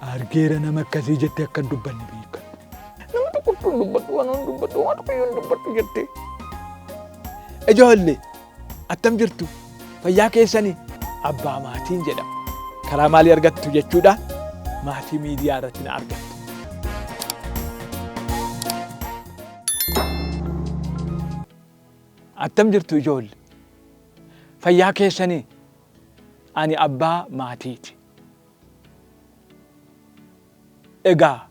argeera nama akkasii jettee akka hin dubbanne beekan. Nama tokkotu hin dubbatu, waan hin dubbatu, waan tokko hin dubbatu jettee. Ijoollee attam jirtu fayyaa keessanii abbaa maatiin jedhama. Karaa maalii argattu jechuudha? Maatii miidiyaa irratti na argattu. Attam jirtu ijoollee fayyaa keessanii ani abbaa maatiiti. Egaa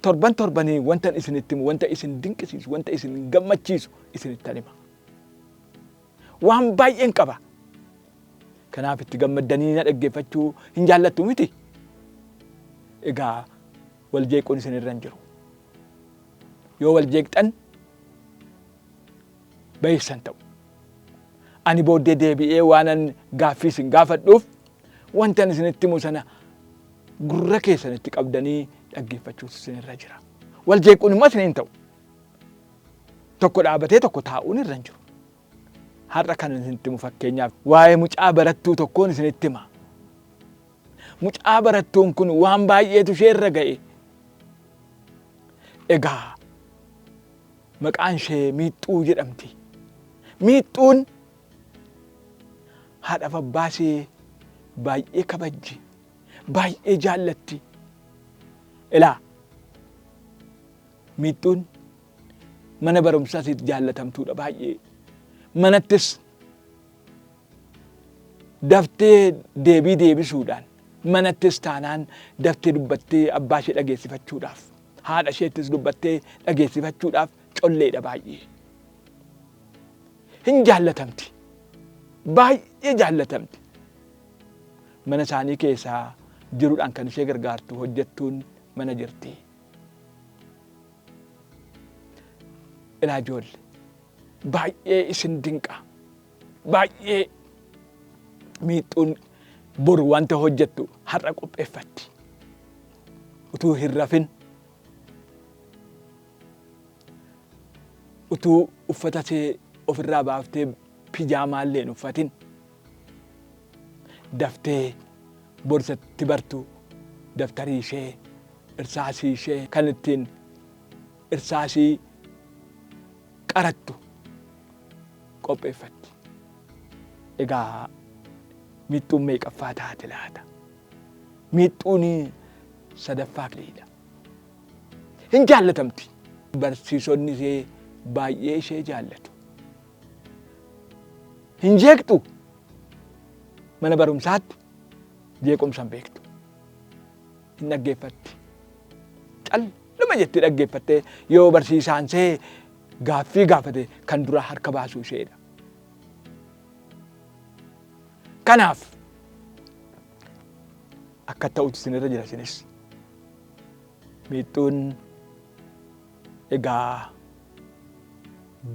torbanii wanta isinitti himu, wanta isin dinqisiisu, wanta isin gammachiisu isinitti hima. Waan baay'een qaba. Kanaaf itti gammaddanii na dhaggeeffachuu hin jaallattu miti. Egaa wal jeequun isin irra hin jiru. Yoo wal jeeqxan beeysan ta'u. Ani booddee deebi'ee waanan gaaffii isin gaafadhuuf wantan isinitti himu sana gurra keessanitti qabdanii dhaggeeffachuutu isin irra jira. Wal jeequun immoo isin hin ta'u. Tokko dhaabatee tokko taa'uun irra hin jiru. Har'a kan isinitti himu fakkeenyaaf waa'ee mucaa barattuu tokkoon isinitti hima. Mucaa barattuun kun waan baay'eetu ishee irra ga'e. Egaa maqaan ishee Miixxuu jedhamti. Miixxuun haadhaaf abbaa ishee baay'ee kabajji, baay'ee jaallatti. Ilaa Miixxuun mana barumsaa isiitti jaallatamtuudha baay'ee. Manattis daftee deebii deebisuudhaan, manattis taanaan daftee dubbattee abbaa ishee dhageessifachuudhaaf, haadha isheettis dubbattee dhageessifachuudhaaf colleedha baay'ee. Hin jaallatamti. Baay'ee jaallatamti. Mana isaanii keessaa jiruudhaan kan ishee gargaartu hojjettuun mana jirti. Ilaa ijoollee baay'ee isin dinqa. Baay'ee Miixxuun boru wanta hojjettu har'a qopheeffatti. Utuu hin rafin, utuu uffata ishee ofirraa baaftee pijaamaallee hin uffatin daftee borsatti bartu daftarii ishee, irsaasii ishee kan ittiin irsaasii qarattu qopheeffatti. Egaa Miixxuun meeqaffaa taate laata? Miixxuun sadaffaa kileedha. Hin jaallatamti. Barsiisonni ishee baay'ee ishee jaallatu. Hin jeeqxu. Mana barumsaatti jeequmsa hin beektu. Hin dhaggeeffatti. Calluma jettee dhaggeeffattee yoo barsiisaan ishee gaaffii gaafate kan dura harka baasuu isheedha. Kanaaf akka ta'utti isin irra jira isinis. Miixxuun egaa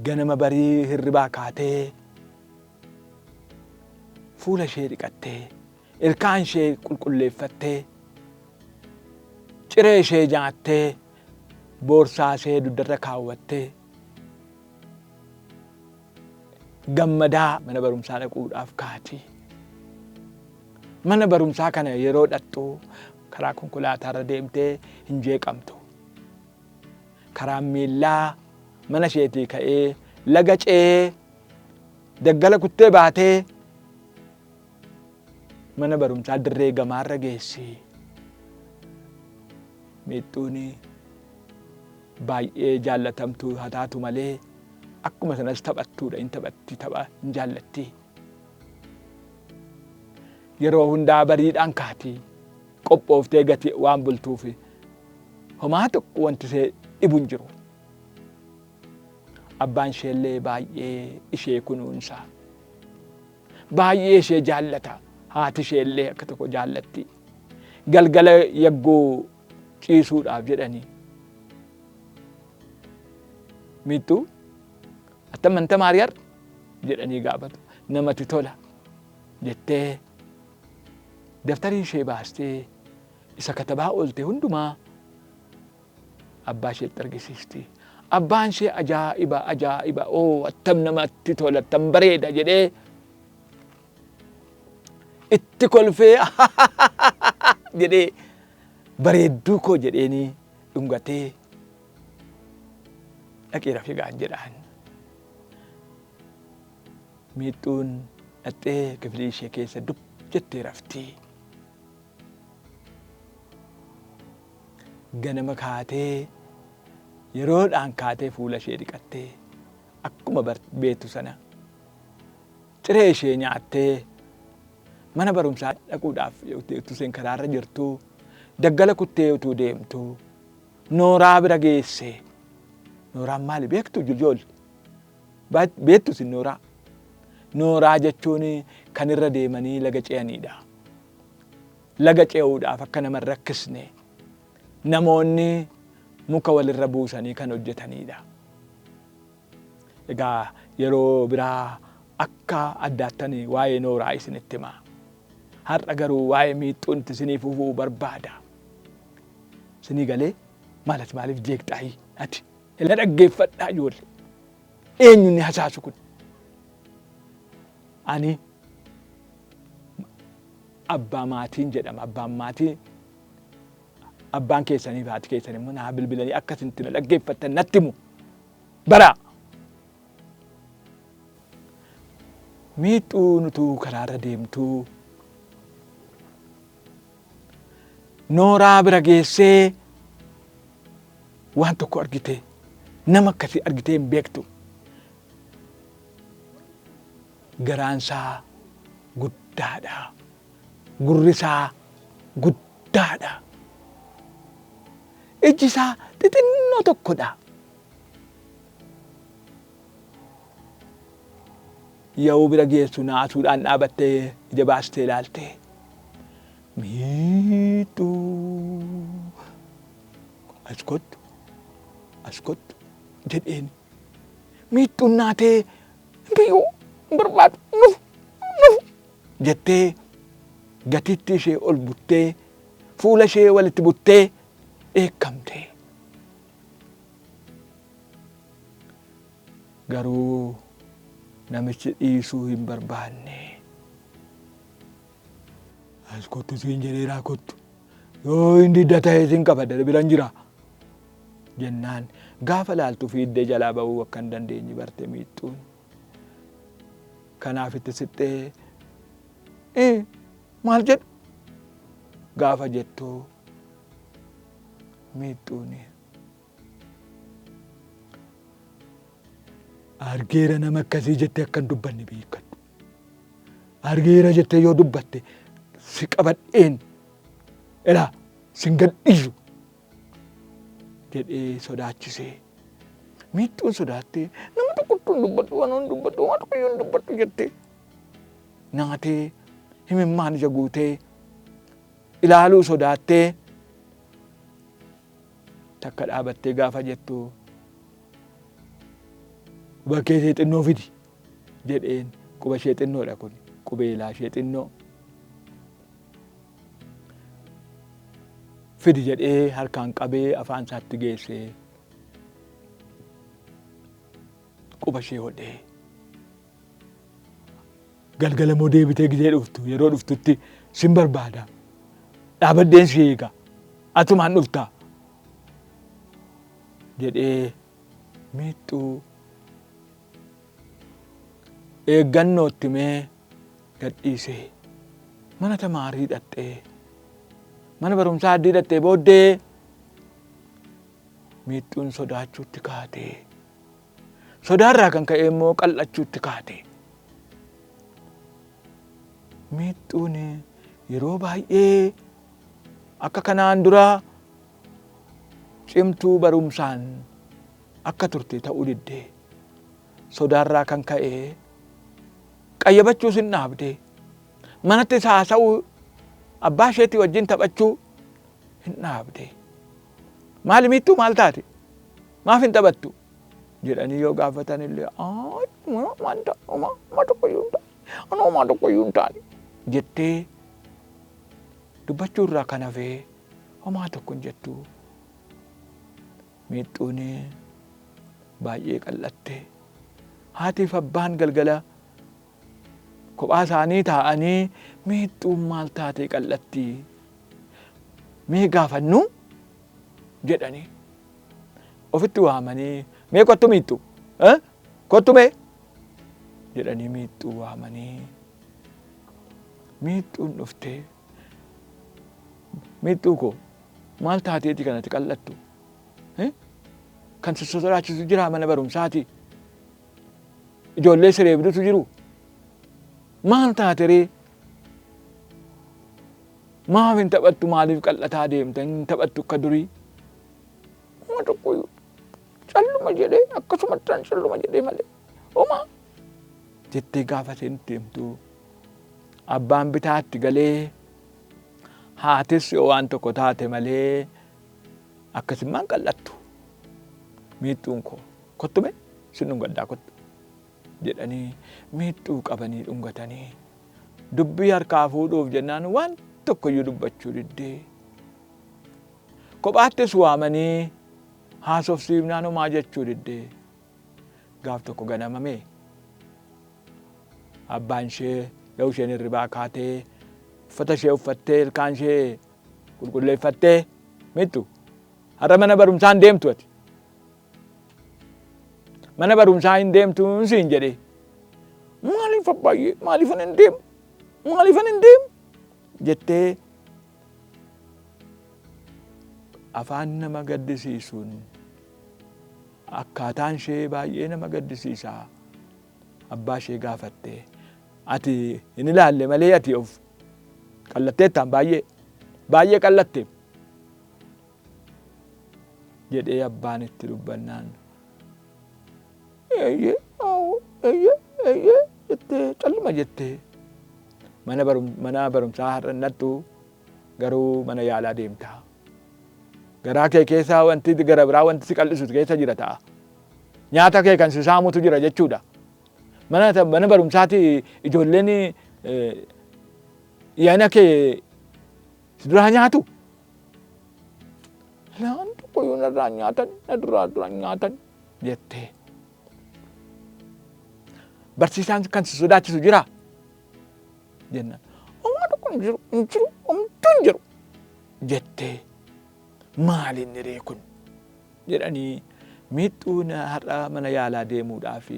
ganama barii hirribaa kaatee fuula ishee dhiqattee, ilkaan ishee qulqulleeffattee, ciree ishee nyaattee, boorsaa ishee dugdarra kaawwattee gammadaa mana barumsaa dhaquudhaaf kaati. Mana barumsaa kana yeroo dhaqxu karaa konkolaataarra deemtee hin jeeqamtu. Karaan miillaa mana isheetii ka'ee laga ce'ee daggala kuttee baatee mana barumsaa dirree gamaarra geessi. Miixxuun baay'ee jaallatamtu haa taatu malee akkuma sanas taphattuudha. Hin taphatti, tapha hin jaallatti. Yeroo hundaa bariidhaan kaati qophooftee gati waan bultuuf homaa tokko wanti ishee dhibu hin jiru. Abbaan isheellee baay'ee ishee kunuunsa. Baay'ee ishee jaallata. Haati isheellee akka tokko jaallatti. Galgala yagguu ciisuudhaaf jedhanii. Miixxuu attam manta maariyaar jedhanii gaafatu. Namatti tola jettee daftarii ishee baastee isa katabaa oolte hundumaa abbaa isheetti argisiisti. Abbaan ishee ajaa'iba attam namatti tola, attam bareeda jedhee itti kolfee jedhee bareedduu koo jedheeni dhungatee dhaqee rafee gaan jedhaan. Miixuun dhaxxee kifilii ishee keessa dub jettee raftii. Ganama kaatee yeroodhaan kaatee fuula ishee dhiqattee akkuma beektu sana ciree ishee nyaattee mana barumsaa dhaquudhaaf utuu isheen karaarra jirtu daggala kuttee utuu deemtu Nooraa bira geesse. Nooraan maali beektu ijoollee? Beektu isin Nooraa? Nooraa jechuun kan irra deemanii laga ce'anidha. Laga ce'uudhaaf akka nama hin rakkisne namoonni muka walirra buusanii kan hojjetanidha. Egaa yeroo biraa akka addaattanii waa'ee Nooraa isinitti himaa. Har'a garuu waa'ee miixuun isiniif hufuu barbaada. Isinii galee maaliif jeeqxaayi ati? Ila dhaggeeffadhaa ijoollee. Eenyu inni hasaasu kun? Ani abbaa maatiin jedhama. Abbaan maatii abbaan keessanii fi haati keessanii immoo naa bilbilanii akkasitti na dhaggeeffattan natti himu. Bara miixuun utuu karaarra deemtuu Nooraa bira geessee waan tokko argite. Nama akkasii argitee hin beektu. Garaansaa guddaadha. Gurrisaa guddaadha. Ijjisaa xixinnoo tokkodha. Yoo bira geessu naasuudhaan dhaabattee ija baastee ilaaltee miixuu as kottu jedheen. Miixuun naatee biyyuu barbaadu nuf jettee gatitti ishee ol buttee fuula ishee walitti buttee dheekkamte. Garuu namichi dhiisuu hin barbaanne. As kottu siin jedheeraa kottu. Yoo inni didda ta'e siin qabadda biran jira jennaan gaafa laaltu fiiddee jalaa ba'uu akka hin dandeenye barte miixuun. Kanaaf itti sixxee maal jedhu gaafa jettu miixuun argeera nama akkasii jettee akka hin dubbanne beekadhu. Argeera jettee yoo dubbatte si qabadheen ilaa sin gadhiisu jedhee sodaachisee. Miixuun sodaattee nama tokkotu hin dubbadhu waan hin dubbadhu waan tokko hin dubbadhu jettee nyaatee himimmaan ija guutee ilaaluu sodaattee takka dhaabattee gaafa jettu bakkee ishee xinnoo fidi jedheen. Quba ishee xinnoodha kun qubeelaa ishee xinnoo fidi jedhee harkaan qabee afaan isaatti geessee quba ishee hodhee galgala moo deebitee gizee dhuftu yeroo dhuftutti sin barbaada dhaabadheen si eega atumaan dhuftaa jedhee miixuu eeggannootti mee gadhiisee mana tamaarii dhaqxee mana barumsaa addii dhaqxee booddee miixuun sodaachuutti kaatee sodaarraa kan ka'e immoo qal'achuutti kaatee. Miixuun yeroo baay'ee akka kanaan dura cimtuu barumsaan akka turte ta'uu diddee sodaarraa kan ka'e qayyabachuus hin dhaabdee manatti haasa'uu abbaa isheetii wajjin taphachuu hin dhaabdee. Maali miixuu maal taate? Maaf hin taphattu? Jedhanii yoo gaafatan illee maa tokko iyyuu hin taane jettee dubbachuu irraa kan hafee homaa tokko hin jettu. Miixuun baay'ee qal'atte. Haatiif abbaan galgala kophaa isaanii taa'anii miixuun maal taatee qal'atti? mee gaafannu jedhanii ofitti waamanii mee kottu miixxu kottu mee jedhanii miixxuu waamanii miixxuun dhuftee miixxuu koo maal taateeti kanatti qal'attu kan si sodaachisu jira mana barumsaati ijoollee sireebdutu jiru maal taate ree maaf hin taphattu maaliif qal'ataa deemta hin taphattu akka durii Uma tokkoyyuu calluma jedhee akkasumattaan calluma jedhee malee uma jettee gaafa isheen deemtu abbaan bitaatti galee haatis yoo waan tokko taate malee akkasummaan qal'attu miixxuun koo kottume sin dhungaddaa kottu jedhanii miixxuu qabanii dhungatanii dubbii harkaa fuudhuuf jennaan waan tokkoyyuu dubbachuu diddee kophaattis waamanii haasofsiifnaan homaa jechuu diddee gaaf tokko ganamame abbaan ishee yoo isheen hirribaa kaatee uffata ishee uffattee ilkaan ishee qulqulleeffattee miixxuu har'a mana barumsaa hin deemtu ati mana barumsaa hin deemtu siin jedhee maaliif abbaayyee maaliifan hin deemu jettee afaan nama gaddisiisuun akkaataan ishee baay'ee nama gaddisiisaa abbaa ishee gaafattee ati hin ilaalle malee ati of qallatteettaan baay'ee qallatte jedhee abbaan itti dubbannaan eeyyee jettee calluma jettee mana barumsaa har'a nattu garuu mana yaalaa deemtaa garaa kee keessaa wanti gara biraa wanti si qal'isutu keessa jira ta'a nyaata kee kan si saamutu jira jechuudha mana barumsaati ijoolleen yaana kee si duraa nyaatu laan tokkoyyuu narraa nyaatan na duraa nyaatan jettee barsiisaan kan si sodaachisu jira jennaan uma tokko hin jiru homtuu hin jiru jettee maaliin ree kun jedhanii miixxuun har'a mana yaalaa deemuudhaaf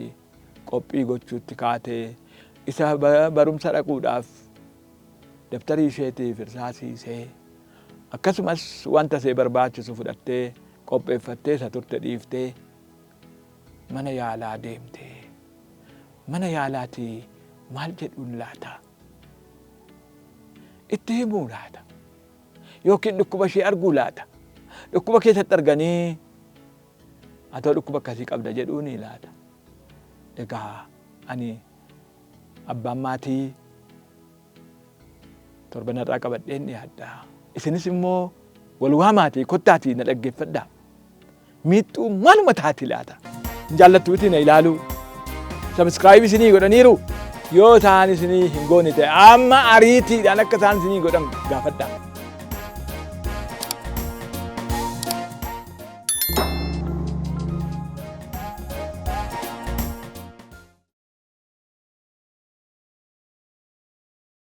qophii gochuutti kaatee isa barumsa dhaquudhaaf dabtarii isheetiif irsaasiisee akkasumas wanta ishee barbaachisu fudhattee qopheeffattee isa turte dhiiftee mana yaalaa deemtee mana yaalaatii maal jedhuun laata itti himuu laata yookiin dhukkuba ishee arguu laata dhukkuba keessatti arganii atoo dhukkuba akkasii qabda jedhuuni laata egaa ani abbaan maatii torbanarraa qabadheen dhiyaadha isinis immoo wal waamaatii kottaatii na dhaggeeffadhaa miixxuu maaluma taati laata jaallattuutii na ilaaluu subscribe isinii godhaniiru yoo isaan isinii hin goone ta'e amma ariitiidhaan akka isaan isinii godhan gaafadhaa.